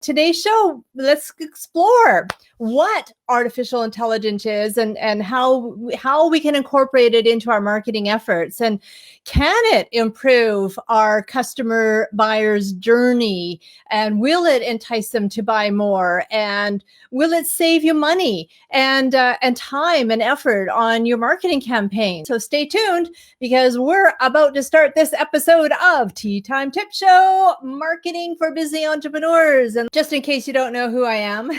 Today's show, let's explore what artificial intelligence is and how we can incorporate it into our marketing efforts. And can it improve our customer buyer's journey? And will it entice them to buy more? And will it save you money and time and effort on your marketing campaign? So stay tuned, because we're about to start this episode of Tea Time Tip Show, Marketing for Busy Entrepreneurs. And just in case you don't know who I am,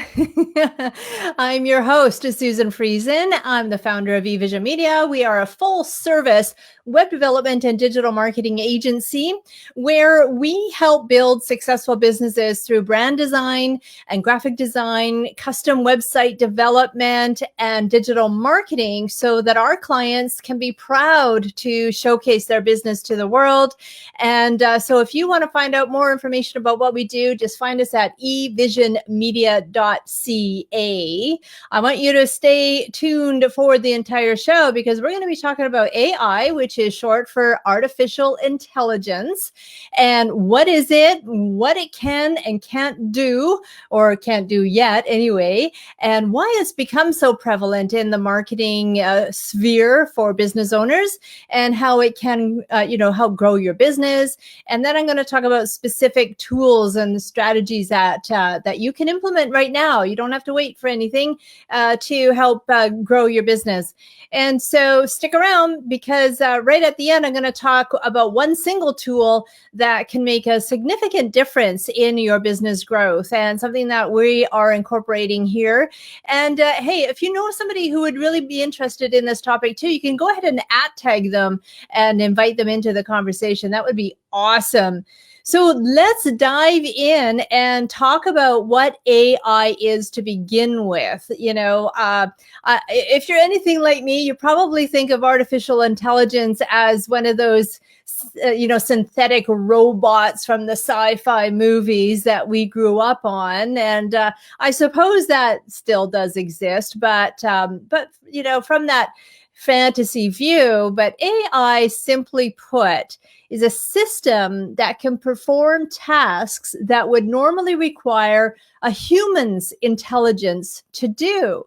I'm your host, Susan Friesen. I'm the founder of eVision Media. We are a full service web development and digital marketing agency where we help build successful businesses through brand design and graphic design, custom website development, and digital marketing, so that our clients can be proud to showcase their business to the world. And so if you want to find out more information about what we do, just find us at evisionmedia.ca. I want you to stay tuned for the entire show, because we're going to be talking about AI, which is short for artificial intelligence. And what is it, what it can and can't do, or can't do yet anyway, and why it's become so prevalent in the marketing sphere for business owners, and how it can help grow your business. And then I'm going to talk about specific tools and strategies that you can implement right now. You don't have to wait for anything to help grow your business. And so stick around, because right at the end, I'm going to talk about one single tool that can make a significant difference in your business growth, and something that we are incorporating here. And hey, if you know somebody who would really be interested in this topic too, you can go ahead and @tag them and invite them into the conversation. That would be awesome. So let's dive in and talk about what AI is to begin with. If you're anything like me, you probably think of artificial intelligence as one of those synthetic robots from the sci-fi movies that we grew up on. And I suppose that still does exist, but from that fantasy view. But AI, simply put, is a system that can perform tasks that would normally require a human's intelligence to do.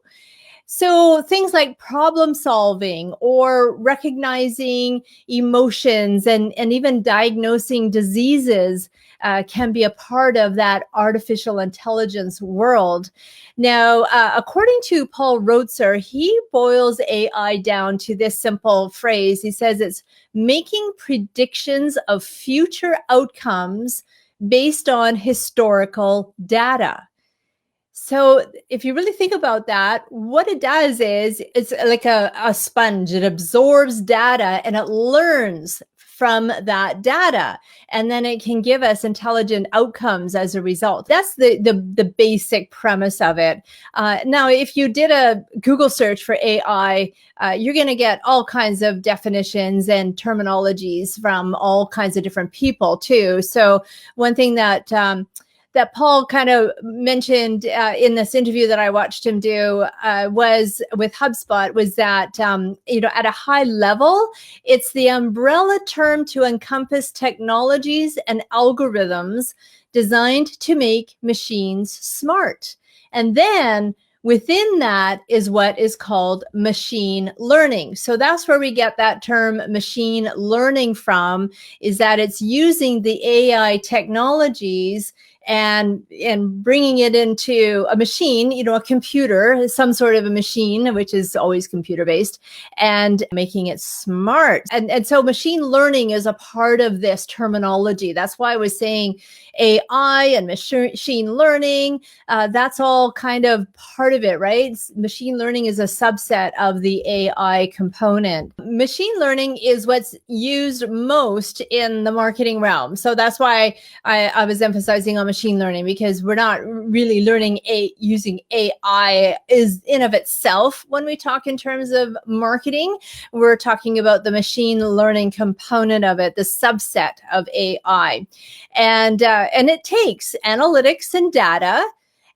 So things like problem solving, or recognizing emotions, and even diagnosing diseases can be a part of that artificial intelligence world. Now, according to Paul Rotzer, he boils AI down to this simple phrase. He says it's making predictions of future outcomes based on historical data. So if you really think about that, what it does is it's like a sponge. It absorbs data and it learns from that data, and then it can give us intelligent outcomes as a result. That's the basic premise of it. Now, if you did a Google search for AI, you're going to get all kinds of definitions and terminologies from all kinds of different people too. So one thing that Paul kind of mentioned in this interview that I watched him do was with HubSpot, was that, at a high level, it's the umbrella term to encompass technologies and algorithms designed to make machines smart. And then within that is what is called machine learning. So that's where we get that term machine learning from, is that it's using the AI technologies and bringing it into a machine, a computer, some sort of a machine, which is always computer based, and making it smart. And so machine learning is a part of this terminology. That's why I was saying AI and machine learning, that's all kind of part of it, right? Machine learning is a subset of the AI component. Machine learning is what's used most in the marketing realm. So that's why I was emphasizing on machine learning, because we're not really learning using AI is in of itself. When we talk in terms of marketing, we're talking about the machine learning component of it, the subset of AI. And it takes analytics and data,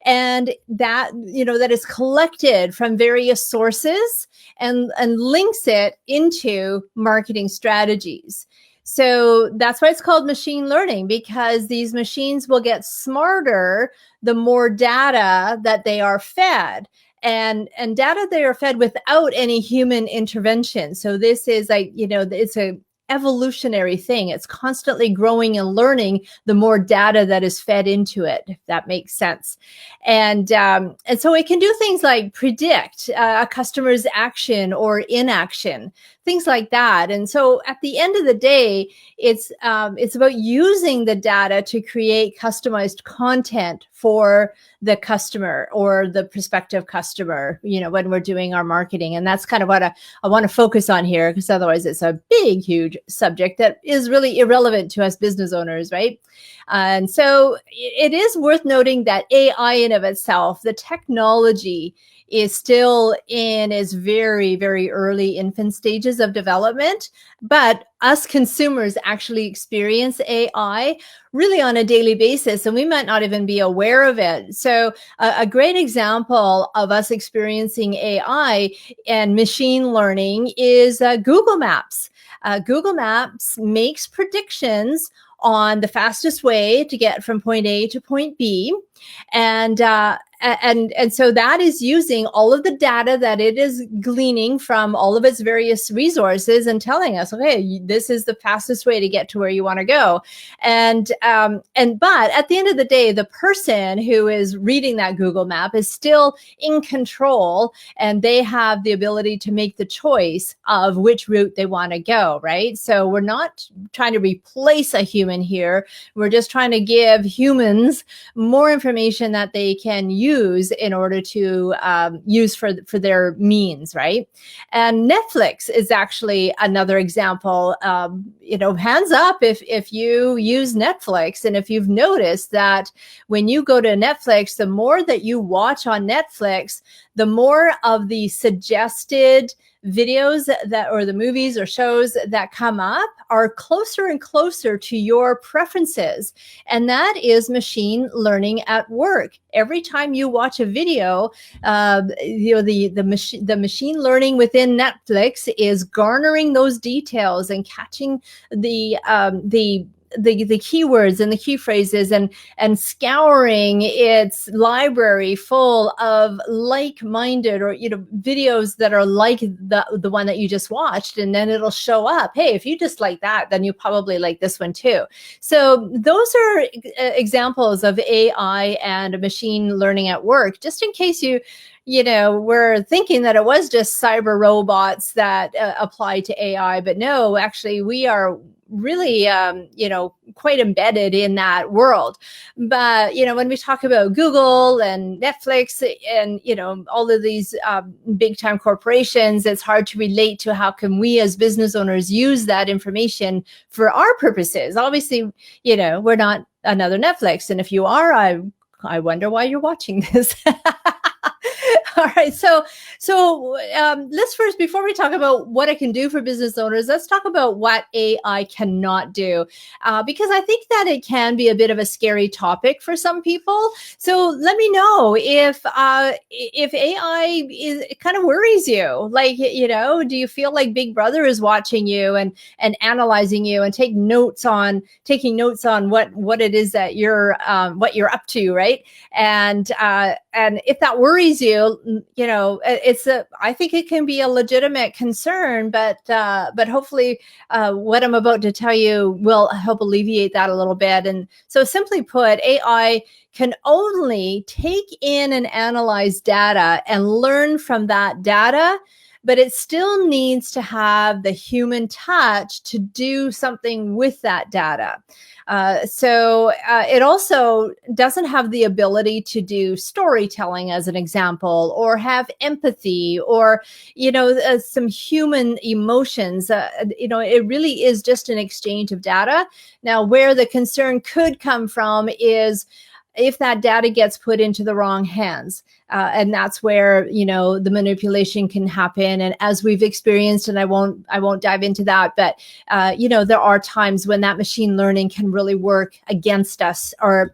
and that is collected from various sources, and links it into marketing strategies. So that's why it's called machine learning, because these machines will get smarter the more data that they are fed. And data they are fed without any human intervention. So this is like, it's a evolutionary thing. It's constantly growing and learning the more data that is fed into it, if that makes sense. And so it can do things like predict a customer's action or inaction, things like that. And so at the end of the day, it's about using the data to create customized content for the customer or the prospective customer, when we're doing our marketing. And that's kind of what I want to focus on here, because otherwise it's a big, huge subject that is really irrelevant to us business owners, right? And so it is worth noting that AI in of itself, the technology, is still in its very, very early infant stages of development. But us consumers actually experience AI really on a daily basis, and we might not even be aware of it. So a great example of us experiencing AI and machine learning is Google Maps. Google Maps makes predictions on the fastest way to get from point A to point B. And so that is using all of the data that it is gleaning from all of its various resources and telling us, okay, this is the fastest way to get to where you want to go. But at the end of the day, the person who is reading that Google map is still in control, and they have the ability to make the choice of which route they want to go, right? So we're not trying to replace a human here. We're just trying to give humans more information that they can use in order to use for their means, right? And Netflix is actually another example. Hands up if you use Netflix, and if you've noticed that when you go to Netflix, the more that you watch on Netflix, the more of the suggested videos or the movies or shows that come up are closer and closer to your preferences. And that is machine learning at work. Every time you watch a video, the machine learning within Netflix is garnering those details and catching the keywords and the key phrases and scouring its library full of like-minded or videos that are like the one that you just watched, and then it'll show up, hey, if you just like that, then you probably like this one too. So those are examples of AI and machine learning at work, just in case we're thinking that it was just cyber robots that apply to AI, but no, actually we are really, quite embedded in that world. But, when we talk about Google and Netflix and, all of these big time corporations, it's hard to relate to how can we as business owners use that information for our purposes. Obviously, we're not another Netflix. And if you are, I wonder why you're watching this. All right. So let's first, before we talk about what it can do for business owners, let's talk about what AI cannot do, because I think that it can be a bit of a scary topic for some people. So let me know if AI it kind of worries you. Like, do you feel like Big Brother is watching you and analyzing you and taking notes on what it is that you're up to, right? And if that worries you, I think it can be a legitimate concern, but hopefully what I'm about to tell you will help alleviate that a little bit. And so simply put, AI can only take in and analyze data and learn from that data, but it still needs to have the human touch to do something with that data. So it also doesn't have the ability to do storytelling, as an example, or have empathy, or, some human emotions. It really is just an exchange of data. Now, where the concern could come from is if that data gets put into the wrong hands. And that's where, the manipulation can happen. And as we've experienced, and I won't dive into that, but, there are times when that machine learning can really work against us, or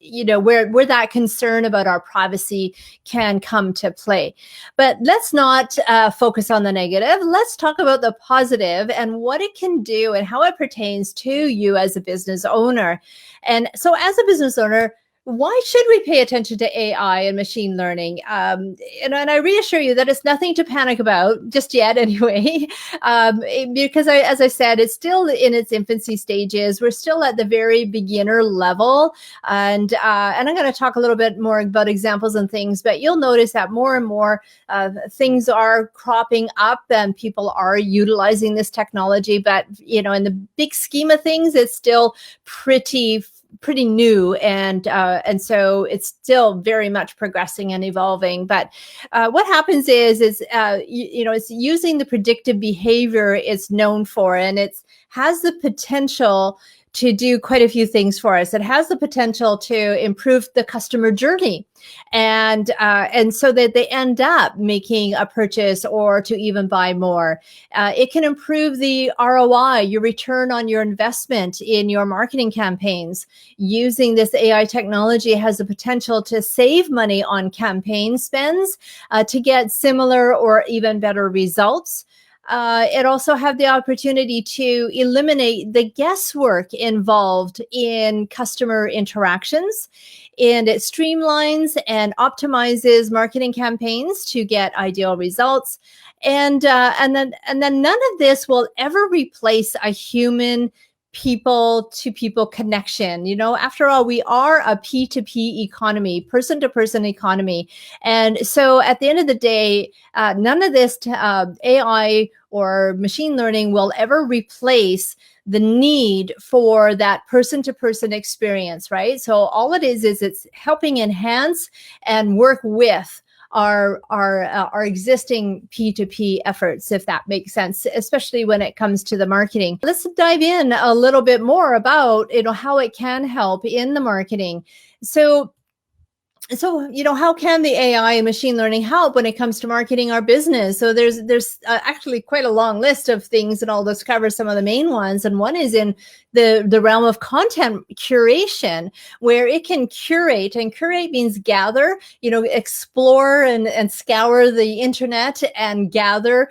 where that concern about our privacy can come to play. But let's not focus on the negative. Let's talk about the positive and what it can do and how it pertains to you as a business owner. And so as a business owner, why should we pay attention to AI and machine learning? And I reassure you that it's nothing to panic about just yet anyway, because as I said, it's still in its infancy stages. We're still at the very beginner level. And I'm going to talk a little bit more about examples and things, but you'll notice that more and more things are cropping up and people are utilizing this technology. But, in the big scheme of things, it's still pretty new, and so it's still very much progressing and evolving. But what happens is it's using the predictive behavior it's known for, and it's has the potential to do quite a few things for us. It has the potential to improve the customer journey, and so that they end up making a purchase or to even buy more. It can improve the ROI, your return on your investment in your marketing campaigns. Using this AI technology has the potential to save money on campaign spends to get similar or even better results. It also have the opportunity to eliminate the guesswork involved in customer interactions, and it streamlines and optimizes marketing campaigns to get ideal results. And then none of this will ever replace a human people to people connection. After all, we are a P2P economy, person to person economy. And so at the end of the day, none of this AI or machine learning will ever replace the need for that person to person experience, right? So all it is it's helping enhance and work with our existing P2P efforts, if that makes sense, especially when it comes to the marketing. Let's dive in a little bit more about how it can help in the marketing. So how can the AI and machine learning help when it comes to marketing our business? So there's actually quite a long list of things, and I'll just cover some of the main ones. And one is in the realm of content curation, where it can curate, and curate means gather, explore and scour the internet and gather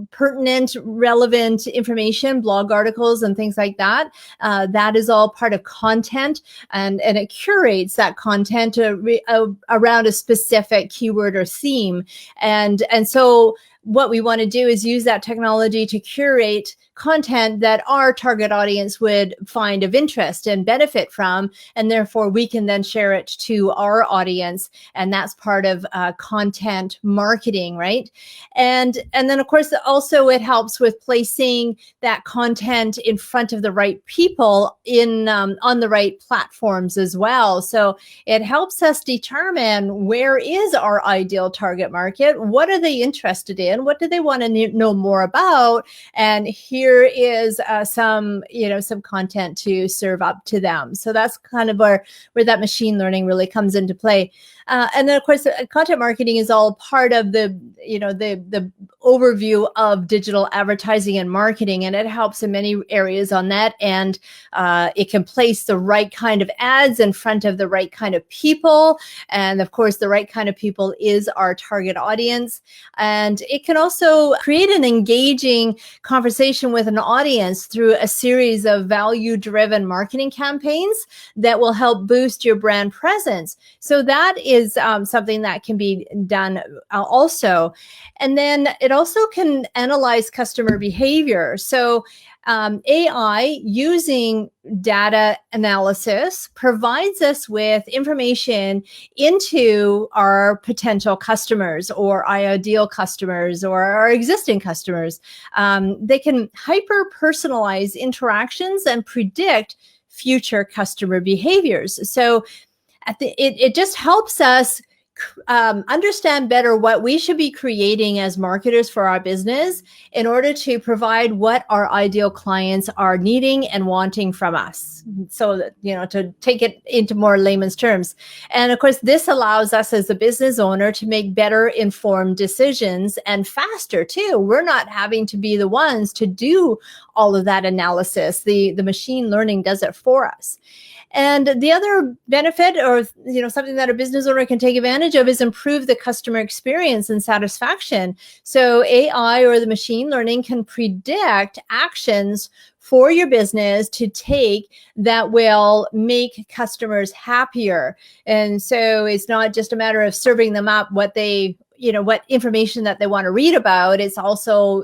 pertinent, relevant information, blog articles and things like that. That is all part of content, and it curates that content around a specific keyword or theme. And so what we want to do is use that technology to curate content that our target audience would find of interest and benefit from, and therefore we can then share it to our audience, and that's part of content marketing, right? And then of course also it helps with placing that content in front of the right people on the right platforms as well. So it helps us determine where is our ideal target market, what are they interested in, what do they want to know more about, and here is some content to serve up to them. So that's kind of where that machine learning really comes into play. And then of course, content marketing is all part of the overview of digital advertising and marketing, and it helps in many areas on that. And it can place the right kind of ads in front of the right kind of people. And of course, the right kind of people is our target audience. And it can also create an engaging conversation with an audience through a series of value-driven marketing campaigns that will help boost your brand presence. So that is something that can be done also. And then it also can analyze customer behavior. So AI using data analysis provides us with information into our potential customers or our ideal customers or our existing customers. They can hyper-personalize interactions and predict future customer behaviors. So it just helps us understand better what we should be creating as marketers for our business in order to provide what our ideal clients are needing and wanting from us. So that, to take it into more layman's terms. And of course, this allows us as a business owner to make better informed decisions and faster too. We're not having to be the ones to do all of that analysis. The machine learning does it for us. And the other benefit, or something that a business owner can take advantage of, is improve the customer experience and satisfaction. So AI, or the machine learning, can predict actions for your business to take that will make customers happier. And so it's not just a matter of serving them up what information that they want to read about. It's also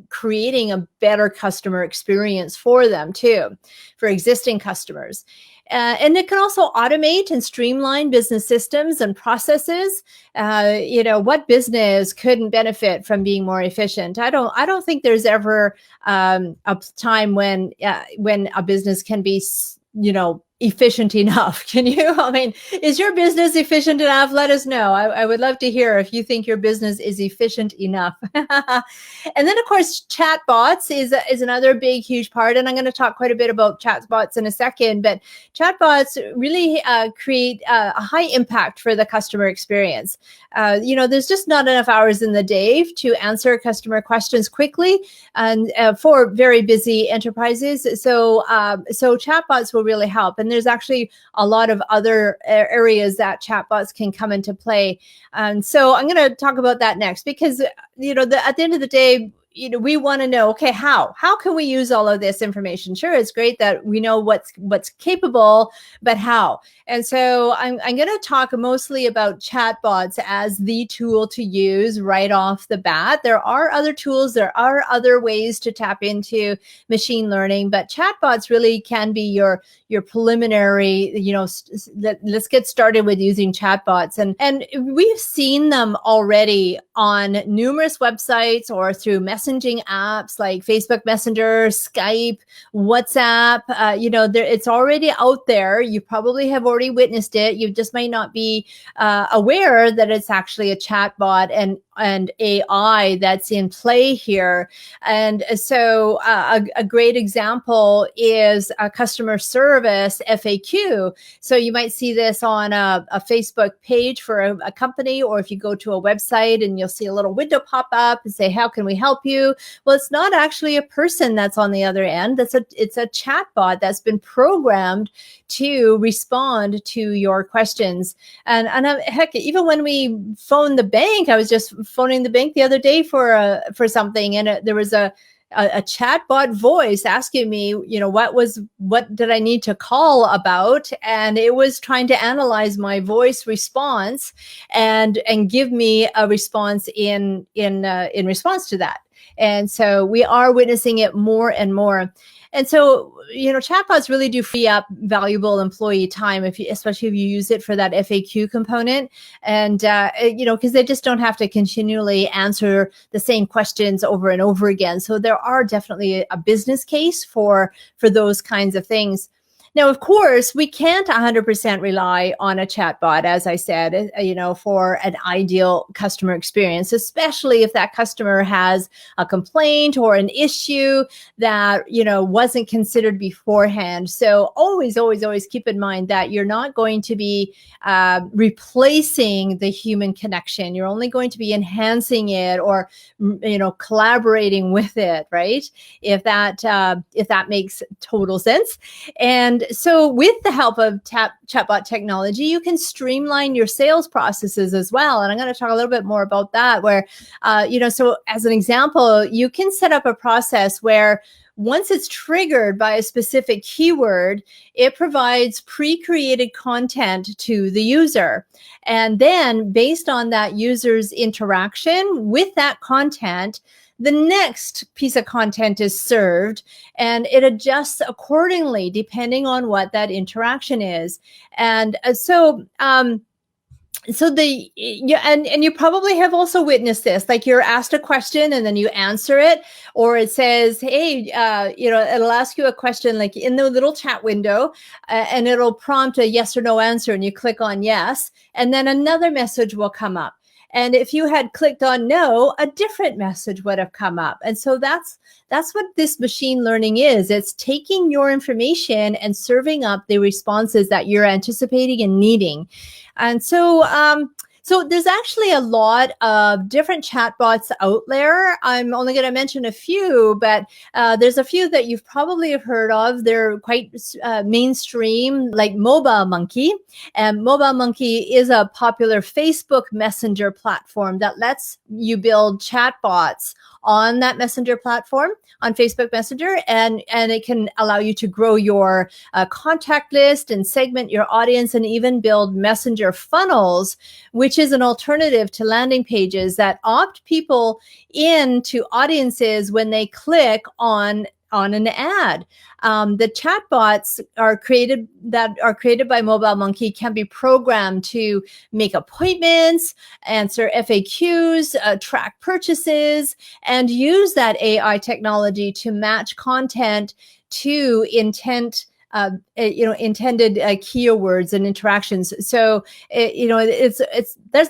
creating a better customer experience for them too, for existing customers. And it can also automate and streamline business systems and processes. What business couldn't benefit from being more efficient? I don't think there's ever a time when a business can be, efficient enough. Can you? I mean, is your business efficient enough? Let us know. I would love to hear if you think your business is efficient enough. And then, of course, chatbots is another big, huge part. And I'm going to talk quite a bit about chatbots in a second. But chatbots really create a high impact for the customer experience. There's just not enough hours in the day to answer customer questions quickly, and for very busy enterprises. So chatbots will really help. And there's actually a lot of other areas that chatbots can come into play. And so I'm going to talk about that next, because, at the end of the day, we want to know, okay, how can we use all of this information? Sure, it's great that we know what's capable, but how? And so I'm going to talk mostly about chatbots as the tool to use right off the bat. There are other tools, there are other ways to tap into machine learning, but chatbots really can be your preliminary, let's get started with using chatbots. And we've seen them already on numerous websites or through messaging apps like Facebook Messenger, Skype, WhatsApp. It's already out there. You probably have already witnessed it. You just might not be aware that it's actually a chatbot and AI that's in play here. And so a great example is a customer service FAQ. So you might see this on a Facebook page for a company, or if you go to a website and you'll see a little window pop up and say, how can we help you? Well, it's not actually a person that's on the other end. It's a chatbot that's been programmed to respond to your questions. And heck, even when we phone the bank, I was just phoning the bank the other day for something, and there was a chatbot voice asking me, what did I need to call about? And it was trying to analyze my voice response and give me a response in response to that. And so we are witnessing it more and more. And so, chatbots really do free up valuable employee time, especially if you use it for that FAQ component. And, because they just don't have to continually answer the same questions over and over again. So there are definitely a business case for those kinds of things. Now, of course, we can't 100% rely on a chatbot, as I said, for an ideal customer experience, especially if that customer has a complaint or an issue that, wasn't considered beforehand. So always, always, always keep in mind that you're not going to be replacing the human connection. You're only going to be enhancing it or, collaborating with it, right? If that makes total sense. And so with the help of chatbot technology, you can streamline your sales processes as well. And I'm going to talk a little bit more about that, where, so as an example, you can set up a process where once it's triggered by a specific keyword, it provides pre-created content to the user. And then based on that user's interaction with that content, the next piece of content is served, and it adjusts accordingly depending on what that interaction is. And and you probably have also witnessed this, like you're asked a question and then you answer it, or it says, hey, it'll ask you a question like in the little chat window, and it'll prompt a yes or no answer, and you click on yes, and then another message will come up. And if you had clicked on no, a different message would have come up. And so that's what this machine learning is. It's taking your information and serving up the responses that you're anticipating and needing. And so So there's actually a lot of different chatbots out there. I'm only going to mention a few, but there's a few that you've probably have heard of. They're quite mainstream, like MOBA Monkey. And MOBA Monkey is a popular Facebook Messenger platform that lets you build chatbots on that messenger platform, on Facebook Messenger, and it can allow you to grow your contact list and segment your audience and even build messenger funnels, which is an alternative to landing pages that opt people into audiences when they click on an ad. The chatbots are created by MOBA Monkey can be programmed to make appointments, answer FAQs, track purchases, and use that AI technology to match content to intended keywords and interactions. So,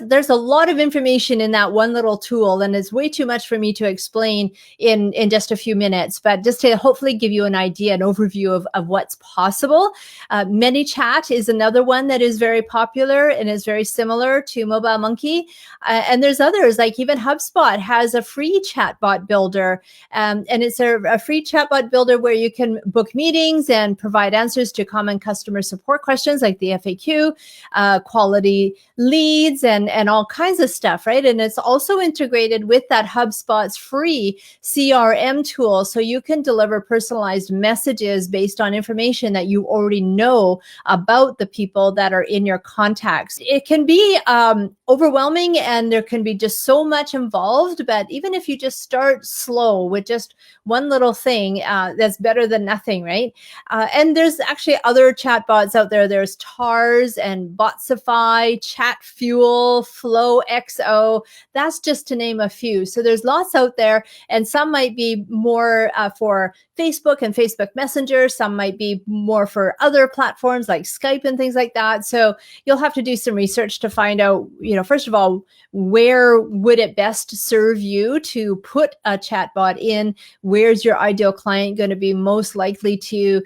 there's a lot of information in that one little tool, and it's way too much for me to explain in just a few minutes, but just to hopefully give you an idea, an overview of what's possible. ManyChat is another one that is very popular and is very similar to MOBA Monkey. And there's others, like even HubSpot has a free chatbot builder. And it's a free chatbot builder where you can book meetings and provide answers to common customer support questions like the FAQ, quality leads, and all kinds of stuff, right? And it's also integrated with that HubSpot's free CRM tool. So you can deliver personalized messages based on information that you already know about the people that are in your contacts. It can be overwhelming, and there can be just so much involved, but even if you just start slow with just one little thing, that's better than nothing, right? And there's actually other chatbots out there. There's TARS and Botsify, ChatFuel, FlowXO. That's just to name a few. So there's lots out there, and some might be more for Facebook and Facebook Messenger. Some might be more for other platforms like Skype and things like that. So you'll have to do some research to find out, first of all, where would it best serve you to put a chatbot in? Where's your ideal client going to be most likely to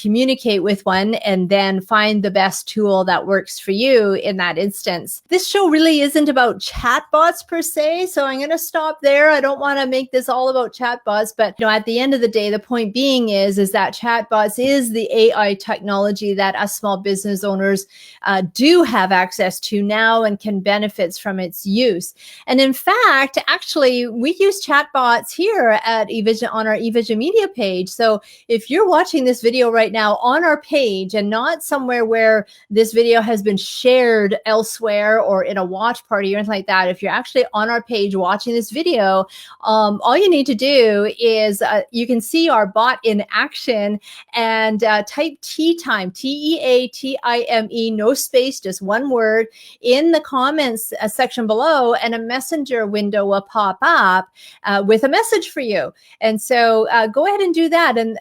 communicate with one, and then find the best tool that works for you in that instance. This show really isn't about chatbots per se, so I'm going to stop there. I don't want to make this all about chatbots, but at the end of the day, the point being is that chatbots is the AI technology that us small business owners do have access to now and can benefit from its use. And in fact, actually, we use chatbots here at eVision on our eVision Media page. So if you're watching this video right now on our page and not somewhere where this video has been shared elsewhere or in a watch party or anything like that, if you're actually on our page watching this video, all you need to do is you can see our bot in action, and type tea time, TEATIME, no space, just one word, in the comments section below, and a messenger window will pop up with a message for you. And so go ahead and do that. And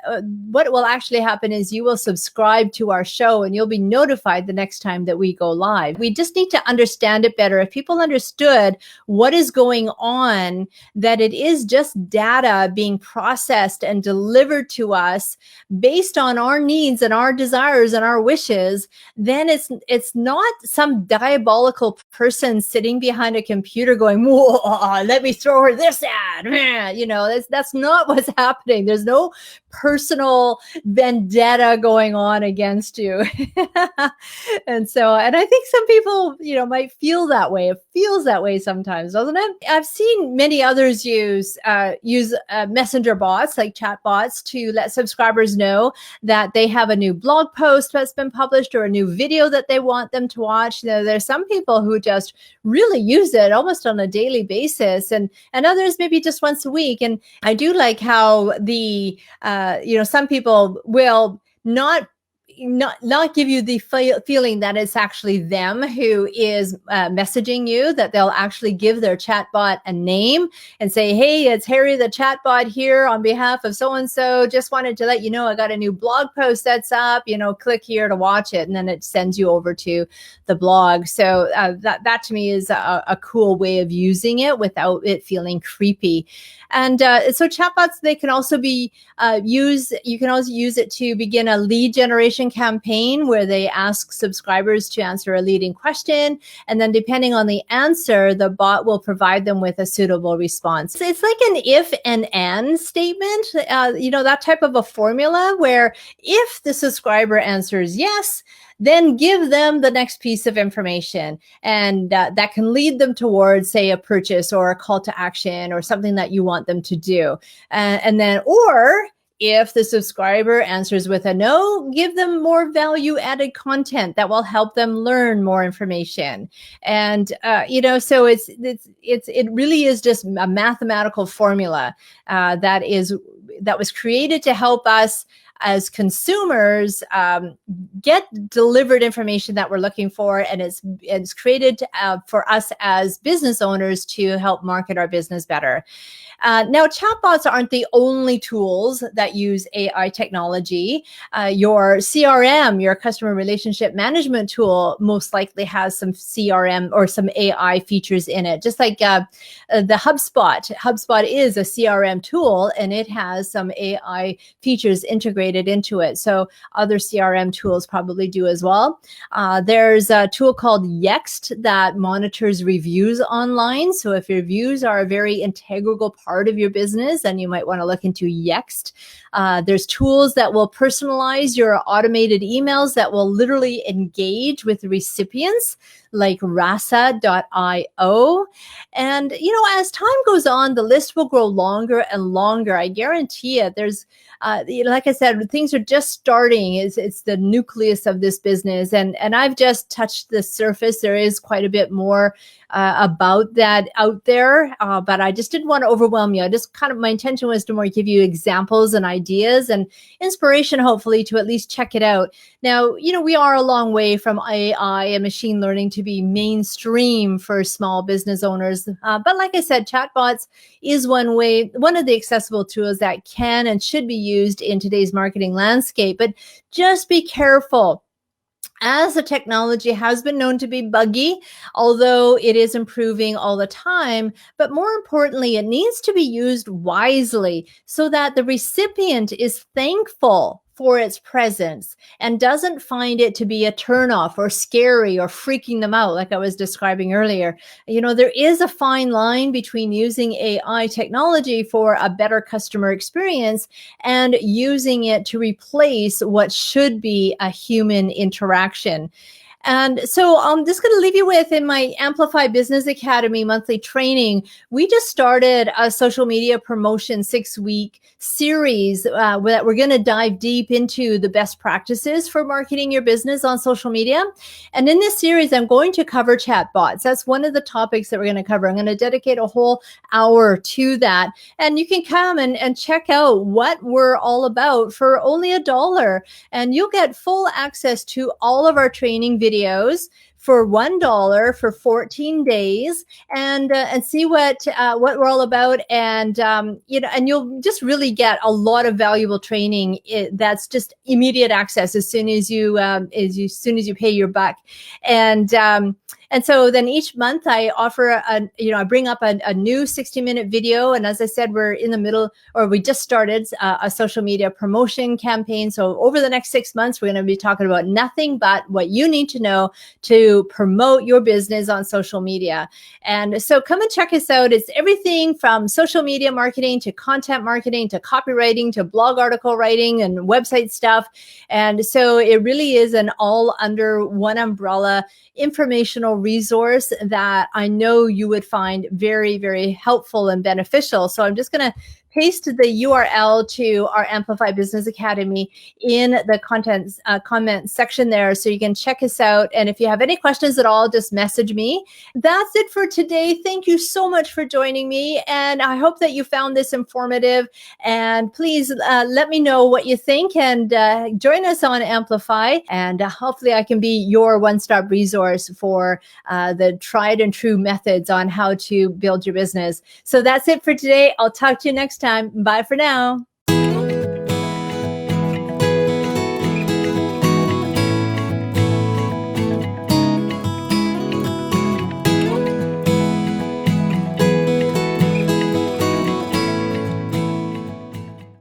what will actually happen is you will subscribe to our show, and you'll be notified the next time that we go live. We just need to understand it better. If people understood what is going on, that it is just data being processed and delivered to us based on our needs and our desires and our wishes, then it's not some diabolical person sitting behind a computer going, "Whoa, let me throw her this ad." That's not what's happening. There's no personal vendetta going on against you. And I think some people, might feel that way. It feels that way sometimes, doesn't it? I've seen many others use messenger bots, like chatbots, to let subscribers know that they have a new blog post that's been published or a new video that they want them to watch. There's some people who just really use it almost on a daily basis, and others maybe just once a week. And I do like how some people will not give you the feeling that it's actually them who is messaging you, that they'll actually give their chatbot a name and say, "Hey, it's Harry the chatbot here on behalf of so-and-so. Just wanted to let you know I got a new blog post that's up, click here to watch it." And then it sends you over to the blog. So that to me is a cool way of using it without it feeling creepy. And so chatbots, they can also be used. You can also use it to begin a lead generation promotion campaign where they ask subscribers to answer a leading question. And then depending on the answer, the bot will provide them with a suitable response. It's like an if and statement, that type of a formula where if the subscriber answers yes, then give them the next piece of information. And that can lead them towards, say, a purchase or a call to action or something that you want them to do. And then, or if the subscriber answers with a no, give them more value added content that will help them learn more information. And, so it really is just a mathematical formula that was created to help us as consumers get delivered information that we're looking for, and it's created for us as business owners to help market our business better. Now, chatbots aren't the only tools that use AI technology. Your CRM, your customer relationship management tool, most likely has some CRM or some AI features in it, just like the HubSpot. HubSpot is a CRM tool, and it has some AI features integrated into it. So other CRM tools probably do as well. There's a tool called Yext that monitors reviews online. So if your reviews are a very integral part of your business, then you might want to look into Yext. There's tools that will personalize your automated emails that will literally engage with recipients, like rasa.io. And, as time goes on, the list will grow longer and longer. I guarantee it. There's, like I said, things are just starting. It's the nucleus of this business. And I've just touched the surface. There is quite a bit more about that out there, but I just didn't want to overwhelm you. My intention was to more give you examples and ideas and inspiration, hopefully, to at least check it out. Now, we are a long way from AI and machine learning to be mainstream for small business owners. But like I said, chatbots is one of the accessible tools that can and should be used in today's marketing landscape. But just be careful, as the technology has been known to be buggy, although it is improving all the time. But more importantly, it needs to be used wisely so that the recipient is thankful for its presence and doesn't find it to be a turnoff or scary or freaking them out, like I was describing earlier. There is a fine line between using AI technology for a better customer experience and using it to replace what should be a human interaction. And so I'm just going to leave you with, in my Amplify Business Academy monthly training, we just started a social media promotion 6-week series that we're going to dive deep into the best practices for marketing your business on social media. And in this series, I'm going to cover chatbots. That's one of the topics that we're going to cover. I'm going to dedicate a whole hour to that. And you can come and check out what we're all about for only $1. And you'll get full access to all of our training videos for $1 for 14 days, and see what we're all about, and and you'll just really get a lot of valuable training. That's just immediate access as soon as you pay your buck, and so then each month I offer I bring up a new 60-minute video, and as I said, we're in the middle, or we just started a social media promotion campaign. So over the next 6 months, we're going to be talking about nothing but what you need to know to promote your business on social media. And so come and check us out. It's everything from social media marketing to content marketing to copywriting to blog article writing and website stuff. And so it really is an all under one umbrella informational resource that I know you would find very, very helpful and beneficial. So I'm just going to paste the URL to our Amplify Business Academy in the comment section there, so you can check us out. And if you have any questions at all, just message me. That's it for today. Thank you so much for joining me, and I hope that you found this informative. And please let me know what you think, and join us on Amplify, and hopefully I can be your one-stop resource for the tried and true methods on how to build your business. So that's it for today. I'll talk to you next time. Bye for now.